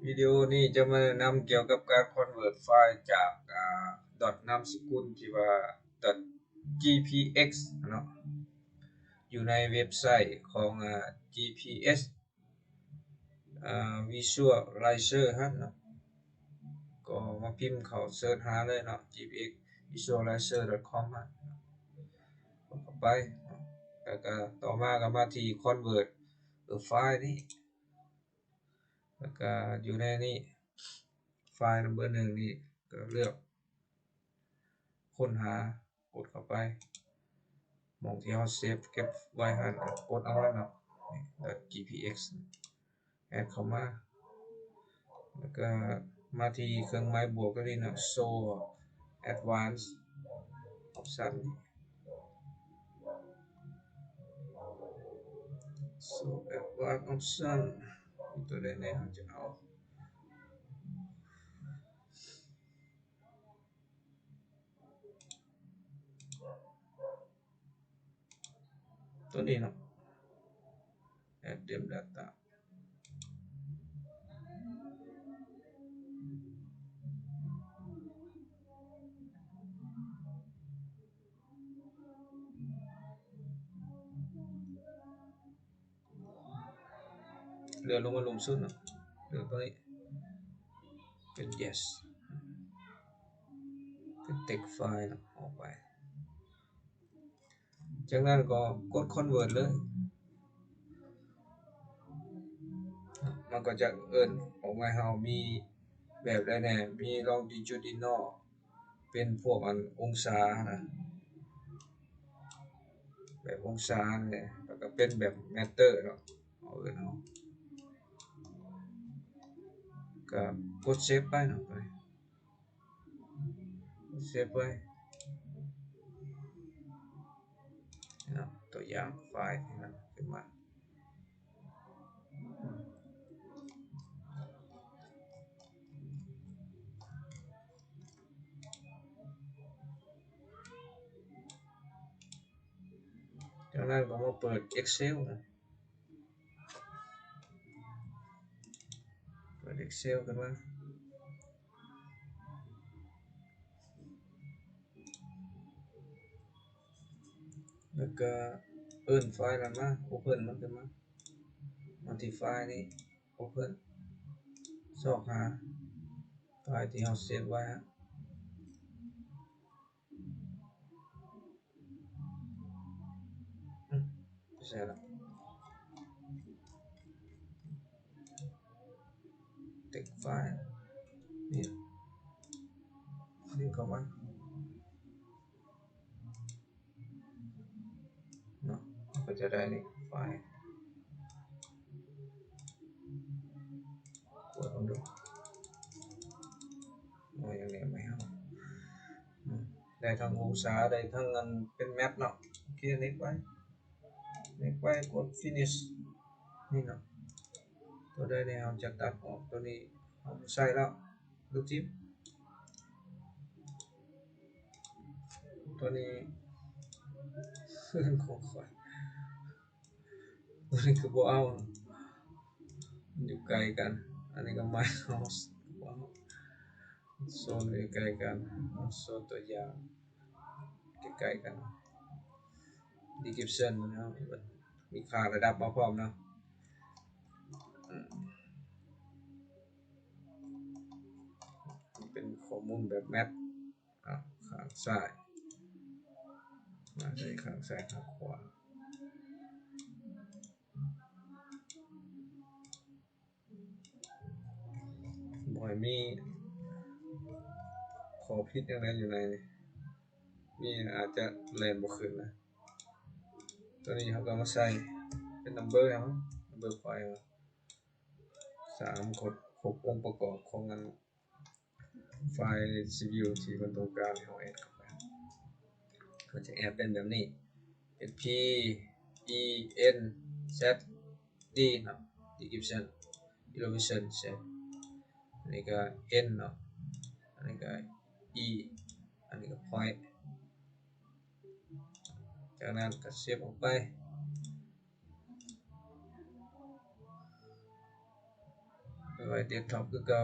วิดีโอนี้จะมานำเกี่ยวกับการ convert ไฟล์จากนามสกุลที่ว่า .gpx เนาะอยู่ในเว็บไซต์ของ GPS Visualizer ฮะเนาะก็มาพิมพ์เข้าเสิร์ชหาเลยเนาะ gpx visualizer.com ฮะเข้าไปแล้วก็ต่อมาก็มาที่ convert ไฟล์นี้แล้วก็อยู่ในนี้ไฟล์ number 1นี่ก็เลือกค้นหากดเข้าไปมองที่เราเซฟเก็บไว้หันกดเอาแล้วเนาะ .gpx แอดเข้ามาแล้วก็มาที่เครื่องไม้บวกก็นี่นะ show advanced option show advanced option ตัวใดเนี่ยเราจะเอาตัวนี้เนาะ add them data เลื่อนลงมาลงสุดเนาะเลือกตัวนี้เป็น yes เป็น text file นะออกไปจากนั้นก็กด convert เลยมันก็จะเอิ้นออกมาให้เรามีแบบใดแน่มี longitudinal เป็นพวกองศานะแบบองศาเนี่ยแล้วก็เป็นแบบ meter เนาะเอาเอิ้นเอาก็กดเซฟไปเนาะไปเซฟไว้เนาะตัวอย่างไฟล์ที่มันขึ้นมาจากนั้นก็มาเปิด Excel นะเปิด Excel กันมาแล้วก็เอิ้นไฟล์นั้นมา Open มันขึ้นมาที่ไฟล์นี้ Open ซอกหาไฟล์ที่เราเซฟไว้ฮะไม่ใช่ละ text file นี่เข้ามาเนาะก็จะได้นี่ไฟล์กดลองดูอย่างนี้ไม่เอาได้ทั้งองศาได้ทั้งเงินเป็นแมปเนาะโอเคเน็กไว้กด finish นี่เนาะตัวได้เนี่ยเราจะตัดออกตัวนี้เอาใส่แล้วลูกจิ๊บตัวนี้เพื่อนของข่อยตัวนี้คือบ่เอามันอยู่ไกลกันอันนี้ก็ไม่เอาว้าวโซนอยู่ไกลกันโซนตัวอย่างใกล้ๆกัน description นะครับมีค่าระดับมาพร้อมเนาะเป็นข้อมูลแบบแมปข้างซ้ายมาใช้ข้างซ้ายข้างขวาบ่อยมีขอพิษอะไรอยู่ในนี่อาจจะแลนบ่ขึ้นนะตัวนี้เขาก็มาใส่เป็น number ครับ number ไฟล์3 กด 6 องค์ประกอบของไฟล์ CPU ที่มันต้องการให้เราแอดเข้าไปก็จะแอดเป็นแบบนี้เป็น P E N Z D เนาะ description elevation set อันนี้ก็ N เนาะอันนี้ก็ E อันนี้ก็ point จากนั้นก็เซฟออกไป ไว้เดสก์ท็อปคือเก่า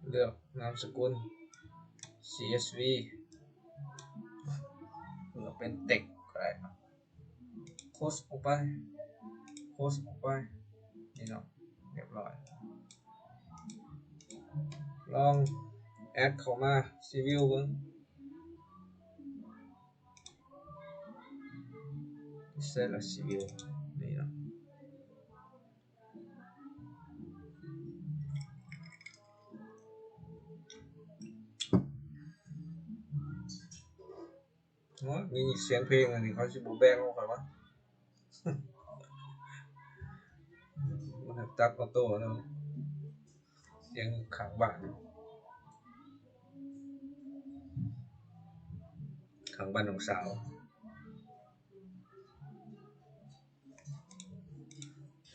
เลือกนามสกุล CSV เลือกเป็น text ก็ได้โค้ดออกไปนี่เนาะเรียบร้อยลองแอดเข้ามาซีวิวเบิ่งเสร็จแล้วซีวิวนี่เนาะมีเสียงเพลงอันนี้เขาสิบ่แบ่งออกไปวะมันตัดออโต้เนาะเสียงข้างบ้านน้องสาว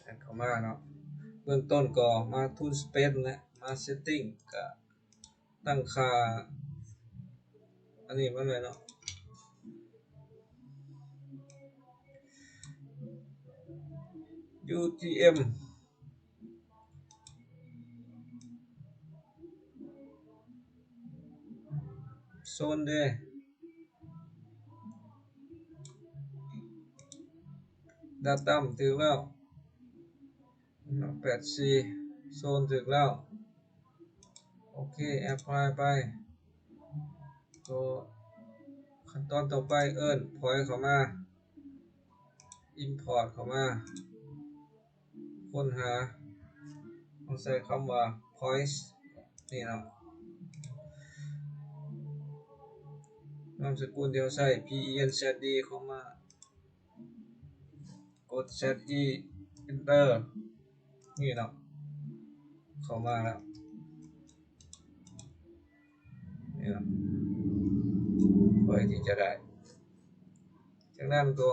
แอดเข้ามาเนาะเบื้องต้นก็มา Tool Space และมา Setting ก็ตั้งค่าอันนี้มันเลยเนาะUTM โซนเดดาตัมถึงแล้ว84โซนถึงแล้วโอเคแอปพลายไปก็ขั้นตอนต่อไปเอิ้นพอยเข้ามา import เข้ามาค้นหาต้องใส่คำว่า points นี่เนาะนามสกุลเดียวใส่ PENZD เข้ามากด ZE enter นี่เนาะเข้ามาแล้วนี่เนาะพอยที่จะได้จากนั้นก็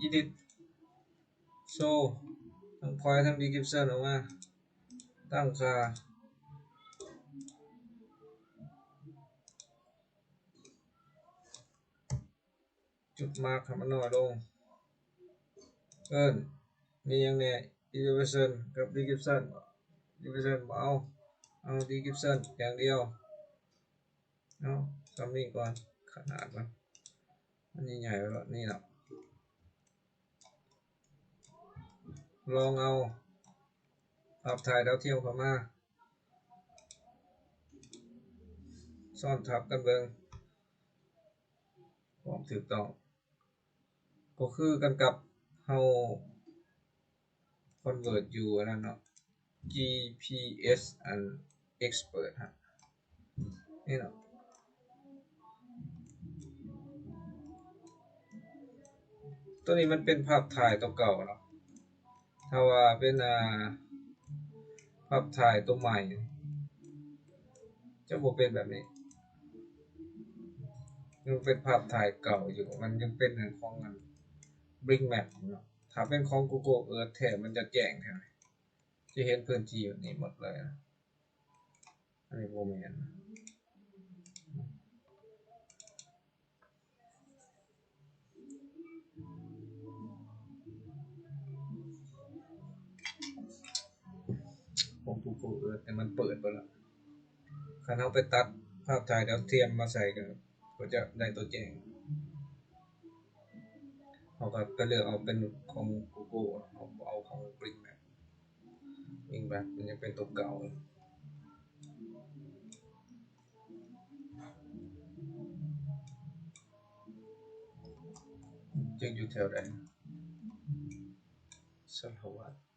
edit show ทั้ง point ทั้ง description ออกมาตั้งค่าจุดมาร์คให้มันน้อยลงเอิ้นมีอย่างแน่ elevation กับ description elevation บ่เอา description อย่างเดียวเอาทำนี่ก่อนขนาดมันใหญ่ๆแล้วนี่เนาะลองเอาภาพถ่ายดาวเทียมเข้ามาซ่อนทับกันเบิ่งความถูกต้องก็คือกันกับเฮา convert อยู่อันนั้นเนาะ GPS and expert ฮะนี่เนาะตัวนี้มันเป็นภาพถ่ายตัวเก่าเนาะถ้าว่าเป็นภาพถ่ายตัวใหม่จะบ่เป็นแบบนี้ยังเป็นภาพถ่ายเก่าอยู่มันยังเป็นของBing Map เนาะถ้าเป็นของ Google Earth แท้มันจะแจ้งแท้จะเห็นพื้นที่อยู่นี่หมดเลยนะอันนี้บ่แม่นของ Google Earth แต่มันเปิดไปแล้วคันเฮาไปตัดภาพถ่ายดาวเทียมมาใส่ก็จะได้ตัวแจ้งเฮาก็เลือกเอาเป็นของ Google เอาของ Bing Map Bing Map มันยังเป็นตัวเก่าจึงอยู่แถวใดสารวัตร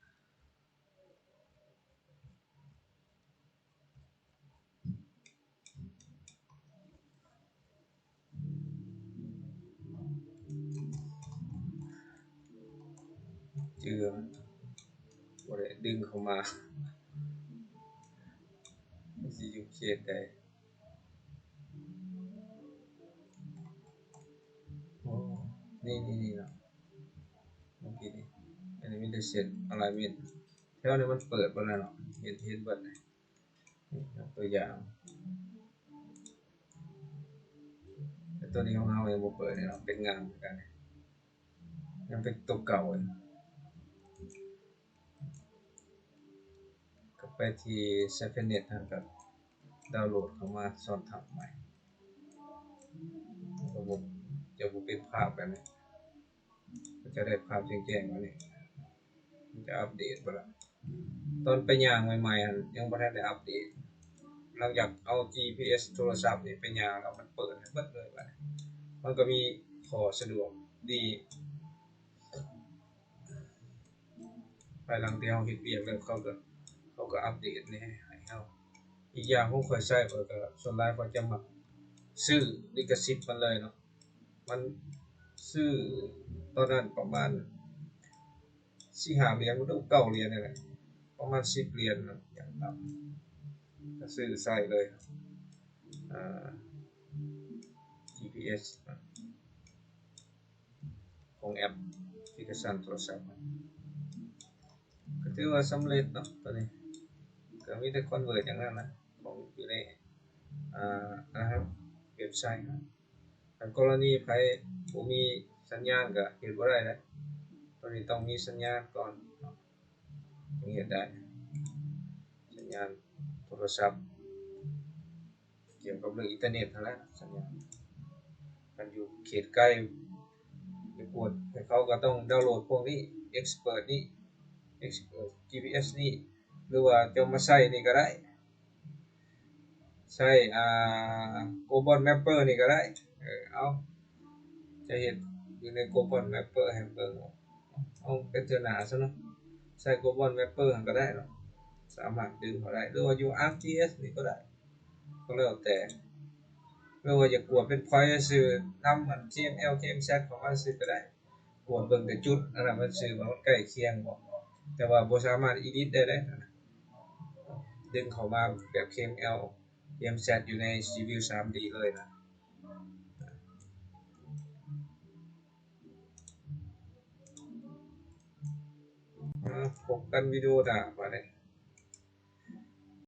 เจือบ่ได้ดึงเข้ามาสิอยู่เขตใดอ๋อนี่เนาะเมื่อกี้นี่อันนี้มีแต่เสร็จ alignment แถวนี้มันเปิดบ่แล้วเนาะเห็นเบิดเลย ตัวอย่างแต่ตัวนี้ของเรายังบ่เปิดเลยเนาะเป็นงานเหมือนกันยังเป็นตัวเก่าเลยก็ไปที่ 7net นะครับดาวน์โหลดเข้ามาซ้อนทับใหม่ระบบจะบ่เป็นภาพแบบนี้ก็จะได้ภาพแจ้งๆกว่านี้มันจะอัปเดตบ่ล่ะตอนไปย่างใหม่ๆหั่นยังบ่ทันได้อัปเดตหลังจากเอา GPS โทรศัพท์นี่ไปย่างแล้วมันเปิดให้เบิดเลยบัดนี้มันก็มีข้อสะดวกดีภายหลังที่เฮาเฮ็ดเวียกแล้วเขาก็อัปเดตนี่ให้เฮาอีกอย่างผมค่อยใช้ข้อยก็ส่วนหลายข้อยจะมักซื้อลิขสิทธิ์มันเลยเนาะมันซื้อตอนนั้นประมาณ4-5เหรียญหรือ9เหรียญนี่แหละประมาณ10เหรียญนะอย่างต่ำก็ซื้อใช้เลยอ่า GPS ของแอปพลิเคชันโทรศัพท์ก็ถือว่าสำเร็จเนาะตัวนี้ก็มีแต่คอนเวิร์ตอย่างนั้นนะของอยู่ในนะครับเว็บไซต์ถ้ากรณีไผบ่มีสัญญาณก็เฮ็ดบ่ได้นะตัวนี้ต้องมีสัญญาณก่อนเนาะถึงเฮ็ดได้สัญญาณโทรศัพท์เกี่ยวกับเรื่องอินเทอร์เน็ตนั่นแหละสัญญาณมันอยู่เขตใกล้จะปวดให้เขาก็ต้องดาวน์โหลดพวกนี้ Expert นี่ Expert GPS นี่หรือว่าจะมาใช้นี่ก็ได้ใช้Global Mapper นี่ก็ได้เอาจะเฮ็ดอยู่ใน Global Mapper ให้เบิ่งเอาเป็นเทื่อหน้าซะเนาะใช้ Global Mapper ก็ได้เนาะสามารถดึงเข้าได้หรือว่าอยู่ ArcGIS นี่ก็ได้ก็แล้วแต่หรือว่าอยากกวดเป็น point ซื่อนำอัน KML KMZ เข้ามาซื่อก็ได้กวดเบิ่งแต่จุดอันนั้นมันซื่อว่ามันใกล้เคียงบ่แต่ว่าบ่สามารถ edit ได้เด้ดึงเข้ามาแบบ KML KMZ อยู่ใน Civil 3D เลยนะพบกันวิดีโอหน้าบัดนี้